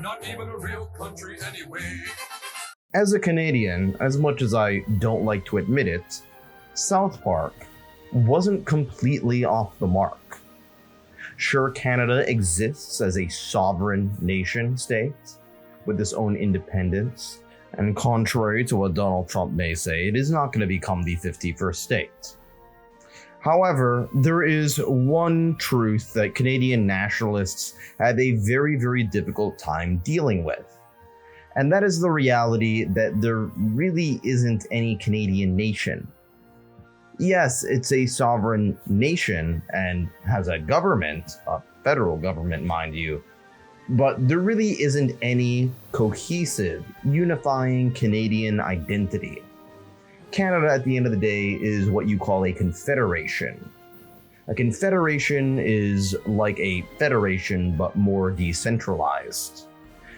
not even a real country anyway. As a Canadian, as much as I don't like to admit it, South Park wasn't completely off the mark. Sure, Canada exists as a sovereign nation state with its own independence, and contrary to what Donald Trump may say, it is not going to become the 51st state. However, there is one truth that Canadian nationalists had a very, very difficult time dealing with. And that is the reality that there really isn't any Canadian nation. Yes, it's a sovereign nation and has a government, a federal government, mind you, but there really isn't any cohesive, unifying Canadian identity. Canada, at the end of the day, is what you call a confederation. A confederation is like a federation, but more decentralized.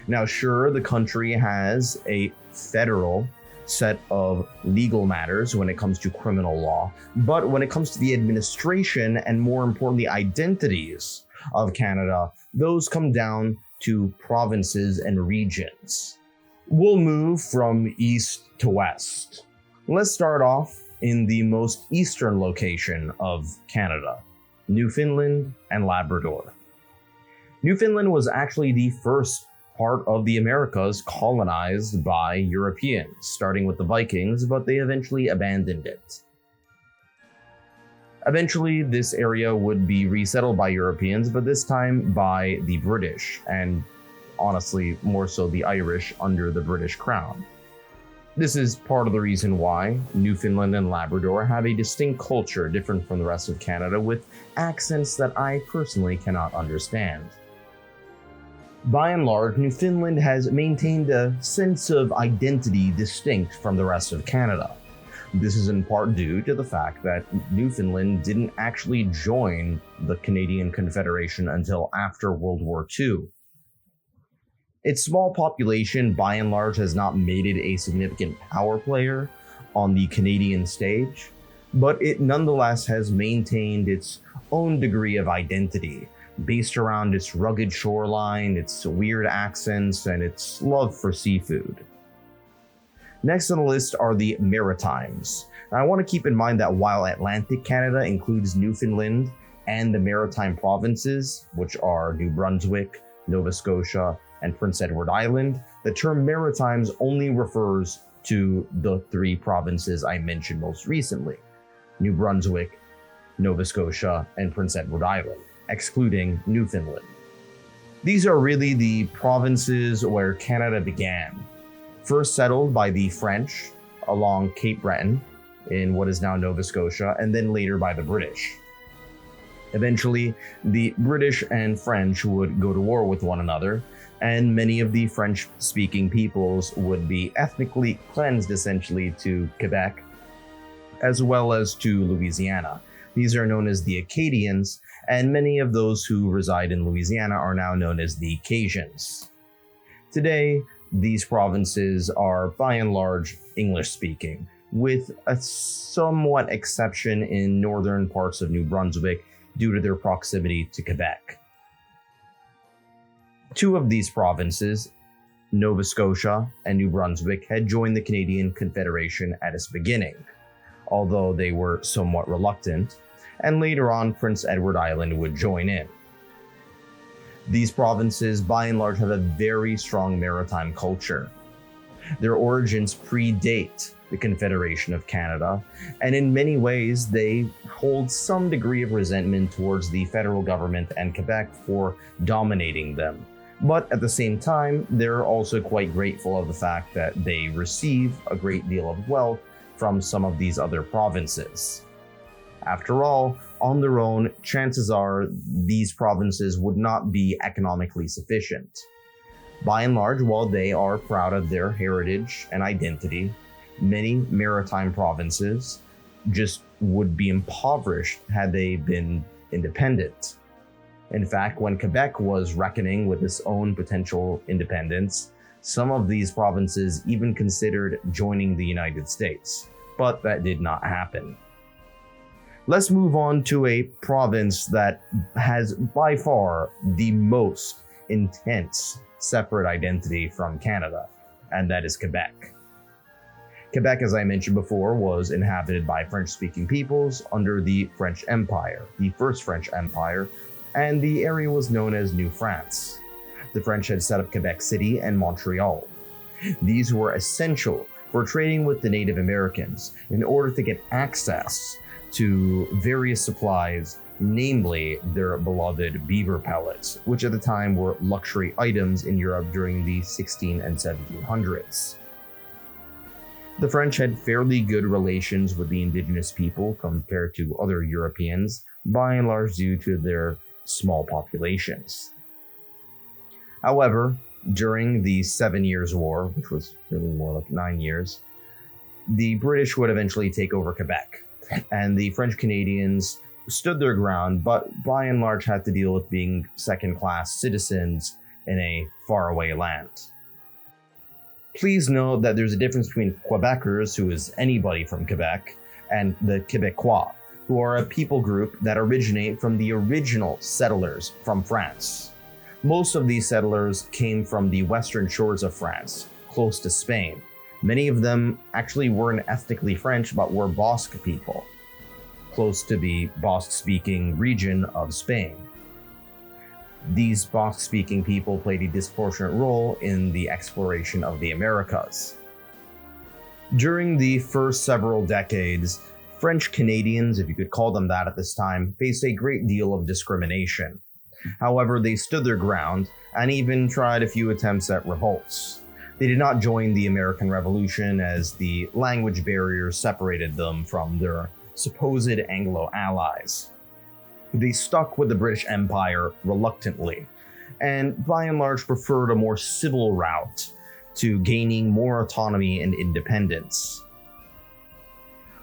Now, sure, the country has a federal set of legal matters when it comes to criminal law, but when it comes to the administration and, more importantly, identities of Canada, those come down to provinces and regions. We'll move from east to west. Let's start off in the most eastern location of Canada, Newfoundland and Labrador. Newfoundland was actually the first part of the Americas colonized by Europeans, starting with the Vikings, but they eventually abandoned it. Eventually, this area would be resettled by Europeans, but this time by the British, and honestly, more so the Irish under the British Crown. This is part of the reason why Newfoundland and Labrador have a distinct culture different from the rest of Canada, with accents that I personally cannot understand. By and large, Newfoundland has maintained a sense of identity distinct from the rest of Canada. This is in part due to the fact that Newfoundland didn't actually join the Canadian Confederation until after World War II. Its small population, by and large, has not made it a significant power player on the Canadian stage, but it nonetheless has maintained its own degree of identity, based around its rugged shoreline, its weird accents, and its love for seafood. Next on the list are the Maritimes. Now, I want to keep in mind that while Atlantic Canada includes Newfoundland and the Maritime provinces, which are New Brunswick, Nova Scotia, and Prince Edward Island, the term Maritimes only refers to the three provinces I mentioned most recently: New Brunswick, Nova Scotia, and Prince Edward Island, excluding Newfoundland. These are really the provinces where Canada began, first settled by the French along Cape Breton in what is now Nova Scotia, and then later by the British. Eventually, the British and French would go to war with one another, and many of the French-speaking peoples would be ethnically cleansed essentially to Quebec, as well as to Louisiana. These are known as the Acadians, and many of those who reside in Louisiana are now known as the Cajuns. Today, these provinces are by and large English-speaking, with a somewhat exception in northern parts of New Brunswick due to their proximity to Quebec. Two of these provinces, Nova Scotia and New Brunswick, had joined the Canadian Confederation at its beginning, although they were somewhat reluctant, and later on Prince Edward Island would join in. These provinces, by and large, have a very strong maritime culture. Their origins predate the Confederation of Canada, and in many ways they hold some degree of resentment towards the federal government and Quebec for dominating them. But at the same time, they're also quite grateful of the fact that they receive a great deal of wealth from some of these other provinces. After all, on their own, chances are these provinces would not be economically sufficient. By and large, while they are proud of their heritage and identity, many maritime provinces just would be impoverished had they been independent. In fact, when Quebec was reckoning with its own potential independence, some of these provinces even considered joining the United States, but that did not happen. Let's move on to a province that has by far the most intense separate identity from Canada, and that is Quebec. Quebec, as I mentioned before, was inhabited by French-speaking peoples under the French Empire, the First French Empire, and the area was known as New France. The French had set up Quebec City and Montreal. These were essential for trading with the Native Americans in order to get access to various supplies, namely their beloved beaver pellets, which at the time were luxury items in Europe during the 16 and 1700s. The French had fairly good relations with the indigenous people compared to other Europeans, by and large due to their small populations. However, during the 7 Years' War, which was really more like 9 years, the British would eventually take over Quebec, and the French Canadians stood their ground, but by and large had to deal with being second-class citizens in a faraway land. Please note that there's a difference between Quebecers, who is anybody from Quebec, and the Québécois, who are a people group that originate from the original settlers from France. Most of these settlers came from the western shores of France, close to Spain. Many of them actually weren't ethnically French, but were Basque people, close to the Basque-speaking region of Spain. These Basque-speaking people played a disproportionate role in the exploration of the Americas. During the first several decades, French Canadians, if you could call them that at this time, faced a great deal of discrimination. However, they stood their ground and even tried a few attempts at revolts. They did not join the American Revolution as the language barriers separated them from their supposed Anglo allies. They stuck with the British Empire reluctantly, and by and large preferred a more civil route to gaining more autonomy and independence.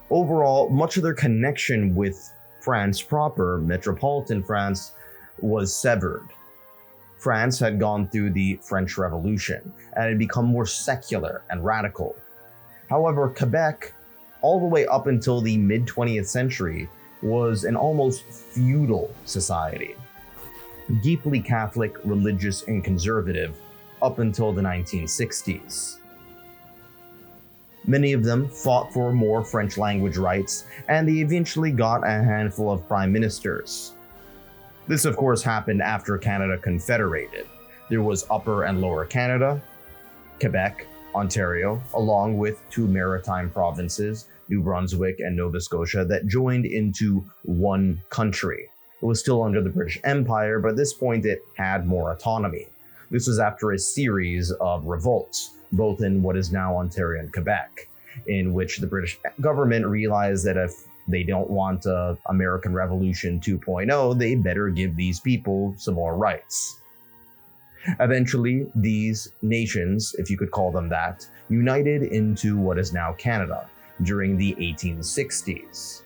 Overall, much of their connection with France proper, metropolitan France, was severed. France had gone through the French Revolution and had become more secular and radical. However, Quebec, all the way up until the mid-20th century, was an almost feudal society, deeply Catholic, religious, and conservative up until the 1960s. Many of them fought for more French language rights, and they eventually got a handful of prime ministers. This, of course, happened after Canada confederated. There was Upper and Lower Canada, Quebec, Ontario, along with two maritime provinces, New Brunswick and Nova Scotia, that joined into one country. It was still under the British Empire, but at this point it had more autonomy. This was after a series of revolts, both in what is now Ontario and Quebec, in which the British government realized that if they don't want American Revolution 2.0, they better give these people some more rights. Eventually, these nations, if you could call them that, united into what is now Canada during the 1860s.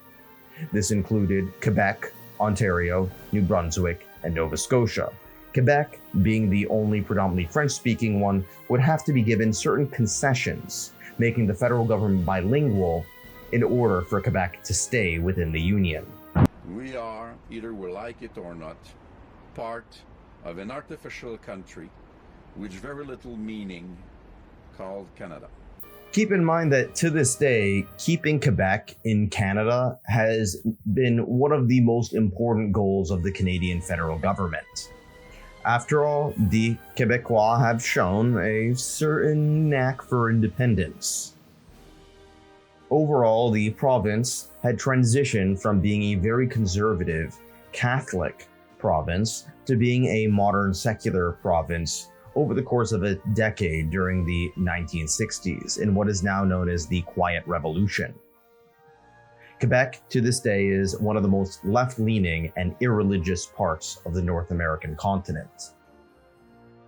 This included Quebec, Ontario, New Brunswick, and Nova Scotia. Quebec, being the only predominantly French-speaking one, would have to be given certain concessions, making the federal government bilingual in order for Quebec to stay within the Union. We are, either we like it or not, part of an artificial country with very little meaning called Canada. Keep in mind that to this day, keeping Quebec in Canada has been one of the most important goals of the Canadian federal government. After all, the Québécois have shown a certain knack for independence. Overall, the province had transitioned from being a very conservative Catholic province to being a modern secular province over the course of a decade during the 1960s in what is now known as the Quiet Revolution. Quebec, to this day, is one of the most left-leaning and irreligious parts of the North American continent.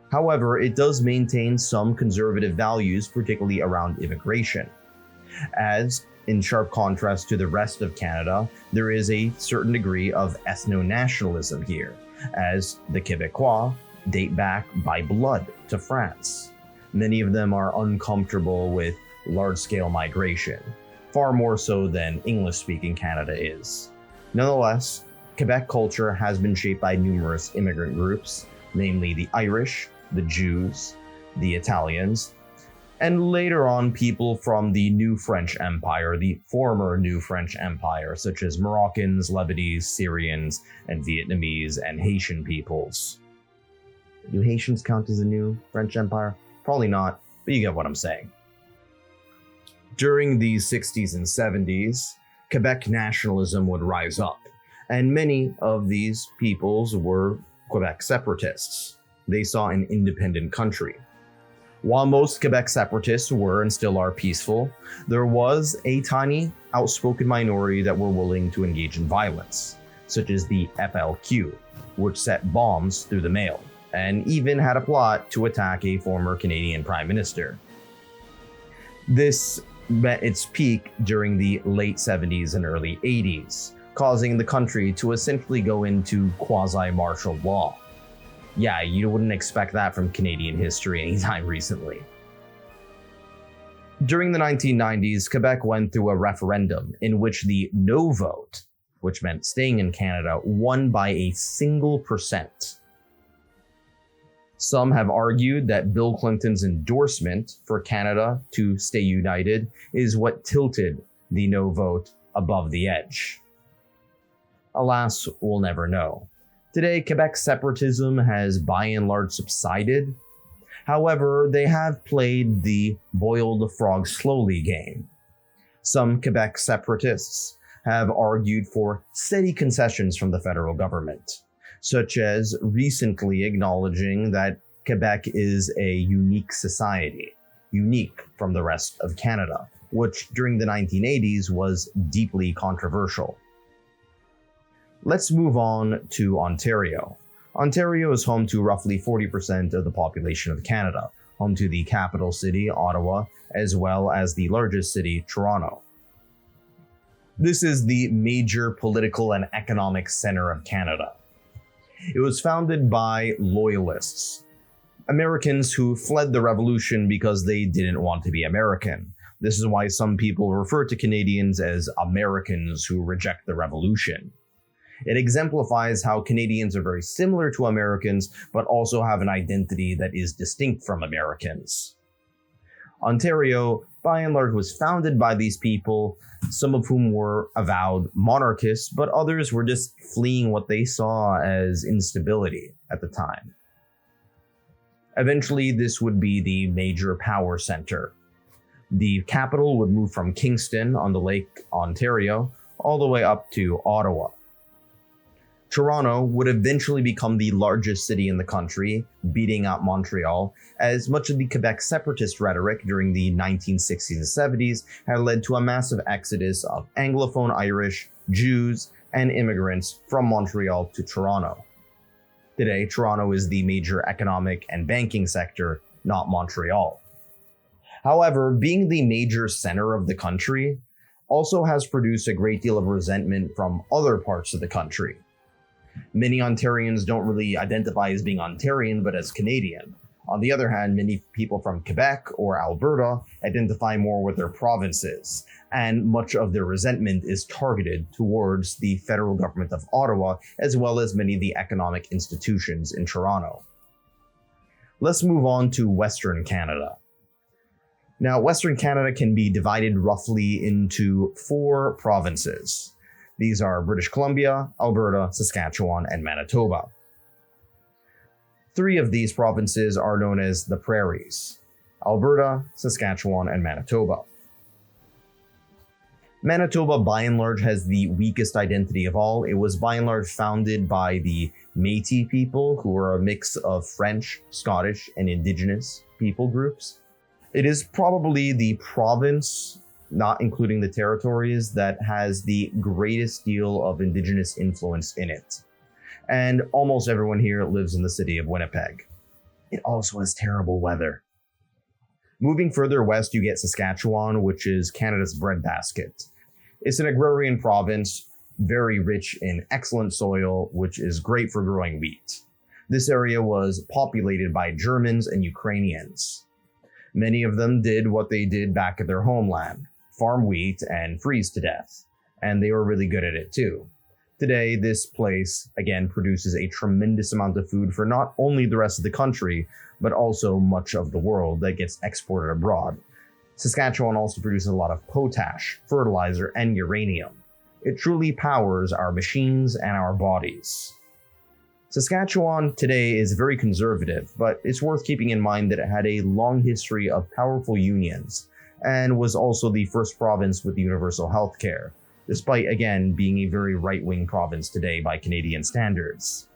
However, it does maintain some conservative values, particularly around immigration. As, in sharp contrast to the rest of Canada, there is a certain degree of ethno-nationalism here, as the Québécois date back by blood to France. Many of them are uncomfortable with large-scale migration, far more so than English-speaking Canada is. Nonetheless, Quebec culture has been shaped by numerous immigrant groups, namely the Irish, the Jews, the Italians, and later on people from the New French Empire, the former New French Empire, such as Moroccans, Lebanese, Syrians, and Vietnamese and Haitian peoples. Do Haitians count as the New French Empire? Probably not, but you get what I'm saying. During the 60s and 70s, Quebec nationalism would rise up, and many of these peoples were Quebec separatists. They saw an independent country. While most Quebec separatists were and still are peaceful, there was a tiny, outspoken minority that were willing to engage in violence, such as the FLQ, which set bombs through the mail, and even had a plot to attack a former Canadian Prime Minister. This met its peak during the late 70s and early 80s, causing the country to essentially go into quasi-martial law. Yeah, you wouldn't expect that from Canadian history anytime recently. During the 1990s, Quebec went through a referendum in which the no vote, which meant staying in Canada, won by a single percent. Some have argued that Bill Clinton's endorsement for Canada to stay united is what tilted the no vote above the edge. Alas, we'll never know. Today, Quebec separatism has by and large subsided. However, they have played the boil the frog slowly game. Some Quebec separatists have argued for steady concessions from the federal government, such as recently acknowledging that Quebec is a unique society, unique from the rest of Canada, which during the 1980s was deeply controversial. Let's move on to Ontario. Ontario is home to roughly 40% of the population of Canada, home to the capital city, Ottawa, as well as the largest city, Toronto. This is the major political and economic center of Canada. It was founded by Loyalists, Americans who fled the Revolution because they didn't want to be American. This is why some people refer to Canadians as Americans who reject the Revolution. It exemplifies how Canadians are very similar to Americans, but also have an identity that is distinct from Americans. Ontario, by and large, was founded by these people, some of whom were avowed monarchists, but others were just fleeing what they saw as instability at the time. Eventually, this would be the major power center. The capital would move from Kingston on the Lake Ontario all the way up to Ottawa. Toronto would eventually become the largest city in the country, beating out Montreal, as much of the Quebec separatist rhetoric during the 1960s and 70s had led to a massive exodus of Anglophone Irish, Jews, and immigrants from Montreal to Toronto. Today, Toronto is the major economic and banking sector, not Montreal. However, being the major center of the country also has produced a great deal of resentment from other parts of the country. Many Ontarians don't really identify as being Ontarian, but as Canadian. On the other hand, many people from Quebec or Alberta identify more with their provinces, and much of their resentment is targeted towards the federal government of Ottawa, as well as many of the economic institutions in Toronto. Let's move on to Western Canada. Now, Western Canada can be divided roughly into 4 provinces. These are British Columbia, Alberta, Saskatchewan, and Manitoba. 3 of these provinces are known as the Prairies: Alberta, Saskatchewan, and Manitoba. Manitoba, by and large, has the weakest identity of all. It was by and large founded by the Métis people, who are a mix of French, Scottish, and Indigenous people groups. It is probably the province, not including the territories, that has the greatest deal of Indigenous influence in it. And almost everyone here lives in the city of Winnipeg. It also has terrible weather. Moving further west, you get Saskatchewan, which is Canada's breadbasket. It's an agrarian province, very rich in excellent soil, which is great for growing wheat. This area was populated by Germans and Ukrainians. Many of them did what they did back at their homeland: farm wheat and freeze to death. And they were really good at it too. Today, this place, again, produces a tremendous amount of food for not only the rest of the country, but also much of the world that gets exported abroad. Saskatchewan also produces a lot of potash, fertilizer, and uranium. It truly powers our machines and our bodies. Saskatchewan today is very conservative, but it's worth keeping in mind that it had a long history of powerful unions and was also the first province with universal health care, despite again being a very right-wing province today by Canadian standards.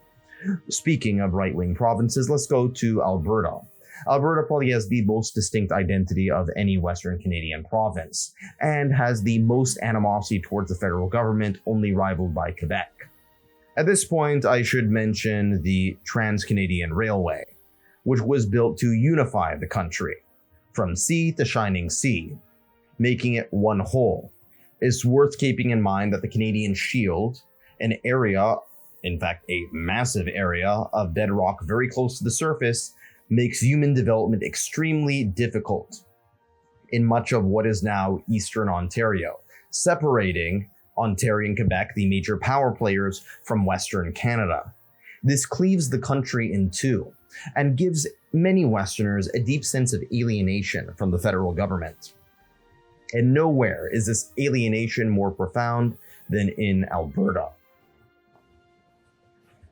Speaking of right-wing provinces, let's go to Alberta. Alberta probably has the most distinct identity of any Western Canadian province, and has the most animosity towards the federal government, only rivaled by Quebec. At this point, I should mention the Trans-Canadian Railway, which was built to unify the country, from sea to shining sea, making it one whole. It's worth keeping in mind that the Canadian Shield, an area, in fact a massive area, of bedrock very close to the surface, makes human development extremely difficult in much of what is now Eastern Ontario, separating Ontario and Quebec, the major power players, from Western Canada. This cleaves the country in two and gives many Westerners a deep sense of alienation from the federal government. And nowhere is this alienation more profound than in Alberta.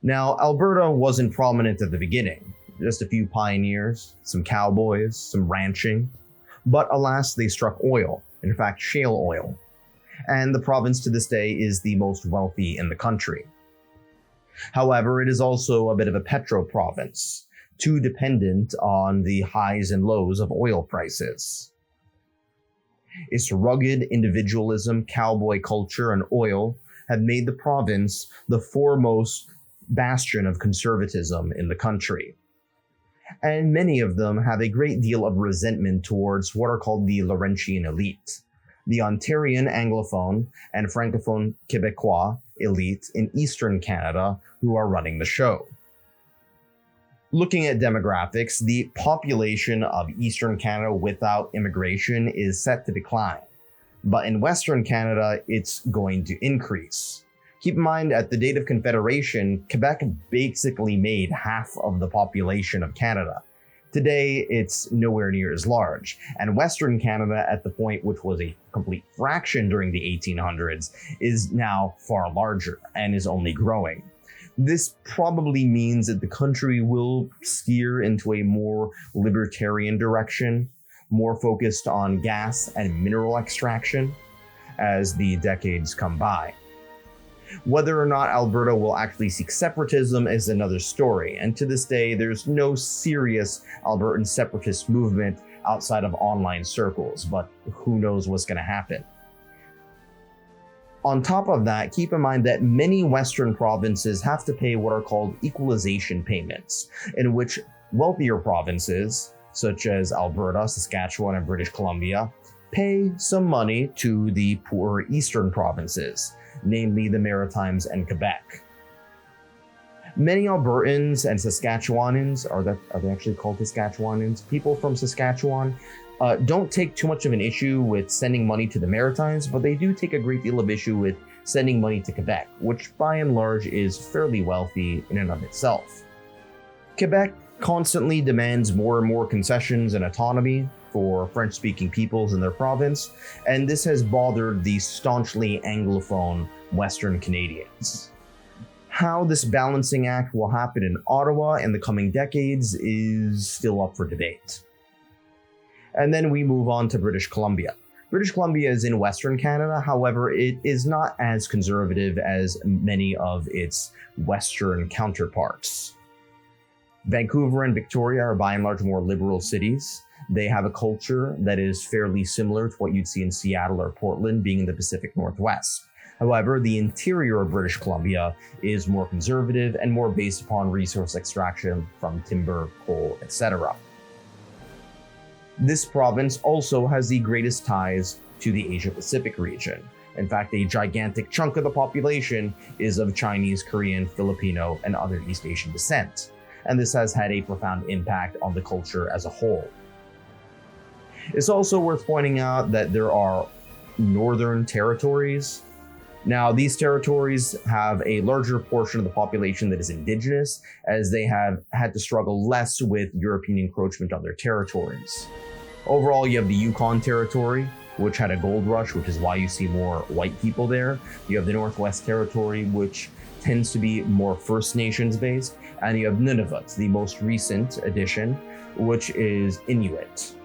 Now, Alberta wasn't prominent at the beginning. Just a few pioneers, some cowboys, some ranching. But alas, they struck oil, in fact shale oil. And the province to this day is the most wealthy in the country. However, it is also a bit of a petro province, too dependent on the highs and lows of oil prices. Its rugged individualism, cowboy culture, and oil have made the province the foremost bastion of conservatism in the country. And many of them have a great deal of resentment towards what are called the Laurentian elite, the Ontarian Anglophone and Francophone Québécois elite in Eastern Canada who are running the show. Looking at demographics, the population of Eastern Canada without immigration is set to decline, but in Western Canada, it's going to increase. Keep in mind, at the date of Confederation, Quebec basically made half of the population of Canada. Today, it's nowhere near as large, and Western Canada, at the point which was a complete fraction during the 1800s, is now far larger and is only growing. This probably means that the country will steer into a more libertarian direction, more focused on gas and mineral extraction as the decades come by. Whether or not Alberta will actually seek separatism is another story, and to this day, there's no serious Albertan separatist movement outside of online circles, but who knows what's going to happen. On top of that, keep in mind that many Western provinces have to pay what are called equalization payments, in which wealthier provinces, such as Alberta, Saskatchewan, and British Columbia, pay some money to the poorer eastern provinces, namely the Maritimes and Quebec. Many Albertans and Saskatchewanans, are they actually called Saskatchewanans? People from Saskatchewan don't take too much of an issue with sending money to the Maritimes, but they do take a great deal of issue with sending money to Quebec, which by and large is fairly wealthy in and of itself. Quebec constantly demands more and more concessions and autonomy for French-speaking peoples in their province, and this has bothered the staunchly Anglophone Western Canadians. How this balancing act will happen in Ottawa in the coming decades is still up for debate. And then we move on to British Columbia. British Columbia is in Western Canada, however, it is not as conservative as many of its Western counterparts. Vancouver and Victoria are by and large more liberal cities. They have a culture that is fairly similar to what you'd see in Seattle or Portland, being in the Pacific Northwest. However, the interior of British Columbia is more conservative and more based upon resource extraction from timber, coal, etc. This province also has the greatest ties to the Asia-Pacific region. In fact, a gigantic chunk of the population is of Chinese, Korean, Filipino, and other East Asian descent, and this has had a profound impact on the culture as a whole. It's also worth pointing out that there are northern territories Now, these territories have a larger portion of the population that is indigenous, as they have had to struggle less with European encroachment on their territories. Overall, you have the Yukon Territory, which had a gold rush, which is why you see more white people there. You have the Northwest Territory, which tends to be more First Nations based, and you have Nunavut, the most recent addition, which is Inuit.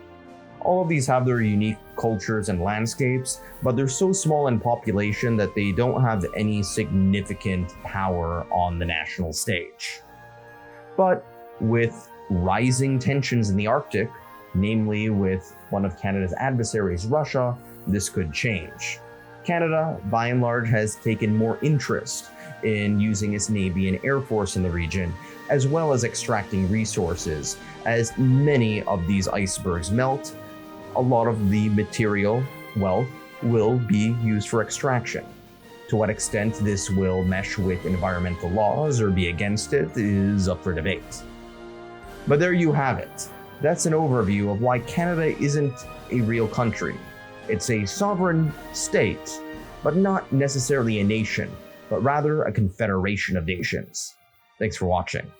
All of these have their unique cultures and landscapes, but they're so small in population that they don't have any significant power on the national stage. But with rising tensions in the Arctic, namely with one of Canada's adversaries, Russia, this could change. Canada, by and large, has taken more interest in using its Navy and Air Force in the region, as well as extracting resources. As many of these icebergs melt, a lot of the material wealth will be used for extraction. To what extent this will mesh with environmental laws or be against it is up for debate. But there you have it. That's an overview of why Canada isn't a real country. It's a sovereign state, but not necessarily a nation, but rather a confederation of nations. Thanks for watching.